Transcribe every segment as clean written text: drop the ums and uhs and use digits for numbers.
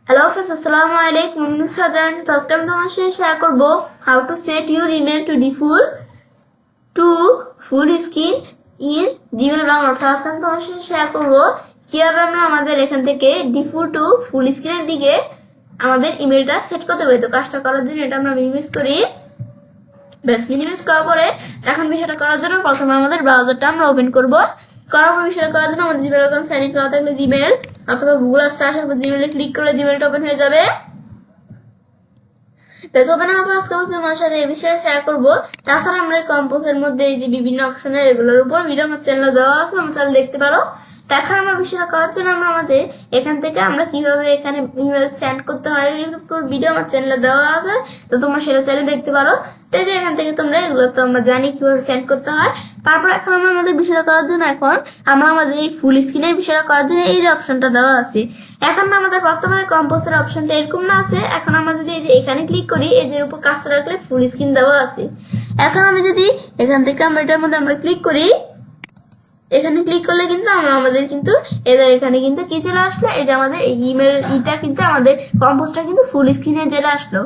Hello friends, assalamu alaikum. I'm Nusra Jain. আজকে আমি তোমার সাথে শেয়ার করব how to set your email to default to full screen in Gmail browser. অর্থাৎ আজকে আমি তোমার সাথে শেয়ার করব কিভাবে আমরা আমাদের এখান থেকে ডিফল্ট টু ফুল স্ক্রিনের দিকে আমাদের ইমেলটা সেট করতে পারি। তো কাজটা করার জন্য এটা আমরা মিনিমাইজ করি। বেশ মিনিমাইজ করার পরে এখন বিষয়টা করার জন্য প্রথমে আমাদের ব্রাউজারটা আমরা ওপেন করব। করার পর বিষয়টা করার জন্য আমাদের জিমেল অ্যাকাউন্ট সাইন ইন করা থাকলে জিমেল অথবা গুগল অ্যাপস আসার পর জিমেলে ক্লিক করলে জিমেলটা ওপেন হয়ে যাবে। বেশ ওপেন হওয়ার পর আজকে তোমার সাথে এই বিষয়ে শেয়ার করবো। তাছাড়া আমরা কম্পোজের মধ্যে এই যে বিভিন্ন অপশনের এগুলোর উপর ভিডিও আমার চ্যানেলে দেওয়া আছে, আমার চ্যানেল দেখতে পারো। তো এখন আমরা বিষয়টা করার জন্য আমরা আমাদের এখান থেকে আমরা কিভাবে এখানে ইমেল সেন্ড করতে হয় এর উপর ভিডিও আমার চ্যানেলে দেওয়া আছে, তো তোমরা সেটা চাইলে দেখতে পারো। তো যে এখান থেকে তোমরা এগুলো তো আমরা জানি কিভাবে সেন্ড করতে হয়। তারপর এখন আমরা আমাদের বিষয়টা করার জন্য এখন আমরা আমাদের এই ফুল স্ক্রিনের বিষয়টা করার জন্য এই যে অপশনটা দেওয়া আছে। এখন আমাদের বর্তমানে কম্পোজের অপশনটা এরকম না আছে। এখন আমরা যদি এই যে এখানে ক্লিক করি, এই যে উপর কাজটা রাখলে ফুল স্ক্রিন দেওয়া আছে। এখন আমি যদি এখান থেকে আমরা এটার মধ্যে আমরা ক্লিক করি, এখানে ক্লিক করলে কিন্তু আমরা আমাদের কিন্তু এদের এখানে কিন্তু কি চলে আসলো, এই যে আমাদের ইমেল ইটা কিন্তু আমাদের কম্পোজটা কিন্তু ফুল স্ক্রিনে চলে আসলো।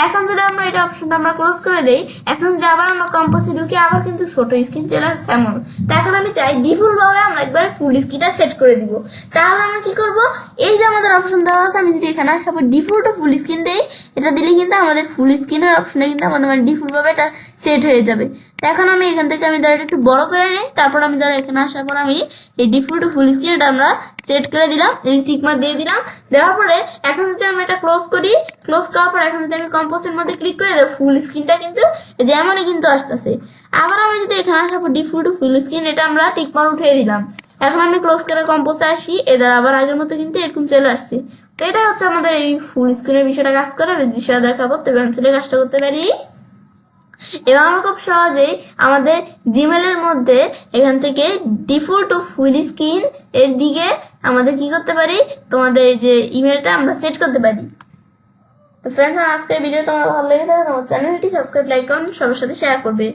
এখন যদি আমরা এটা অপশনটা আমরা ক্লোজ করে দেই, এখন যদি আবার আমরা কম্পোজে ঢুকি আবার কিন্তু ছোট স্ক্রিন চলে আসছে এমন। তো এখন আমি চাই ডিফল্ট ভাবে আমরা একবার ফুল স্ক্রিনটা সেট করে দিব। তাহলে আমরা কি করব, এই যে আমাদের অপশন দেওয়া আছে, আমি যদি এখানে আসার পর ডিফল্ট ফুল স্ক্রিন দেই, এটা দিলে কিন্তু আমাদের ফুল স্ক্রিনের অপশনে কিন্তু আমাদের মানে ডিফল্ট ভাবে এটা সেট হয়ে যাবে। এখন আমি এখান থেকে আমি ধরো একটু বড় করে নিই, তারপর আমি ধরো এখানে আসার পর আমি এই ডিফল্ট ফুল স্ক্রিনটা আমরা সেট করে দিলাম, এই টিক মার্ক দিয়ে দিলাম। দেওয়ার পরে এখন যদি আমরা এটা ক্লোজ করি, ক্লোজ করার পর এখন যদি আমি কম্পোজের মধ্যে ক্লিক করে দেবো, ফুল স্ক্রিনটা কিন্তু যেমনই কিন্তু আসতেছে। আবার আমি যদি এখানে আসার পর ডিফল্ট ফুল স্ক্রিন এটা আমরা টিক মার্ক উঠিয়ে দিলাম। এখন আমি ক্লোজ করে কম্পোজে আসি, এদের আবার আগের মতো কিন্তু এরকম চলে আসছে। তো এটাই হচ্ছে আমাদের এই ফুল স্ক্রিনের বিষয়টা কাজ করে। বেশ বিষয় দেখাবো, তবে আমি চলে কাজটা করতে পারি। এবং আমরা খুব সহজেই আমাদের জিমেলের মধ্যে এখান থেকে ডিফল্ট টু ফুল স্ক্রিন এর দিকে আমাদের কি করতে পারি, তোমাদের এই যে ইমেলটা আমরা সেট করতে পারি। তো ফ্রেন্ডস, আজকের ভিডিও তোমার ভালো লেগে থাকে আমার চ্যানেলটি সাবস্ক্রাইব, লাইক করুন, সবার সাথে শেয়ার করবে।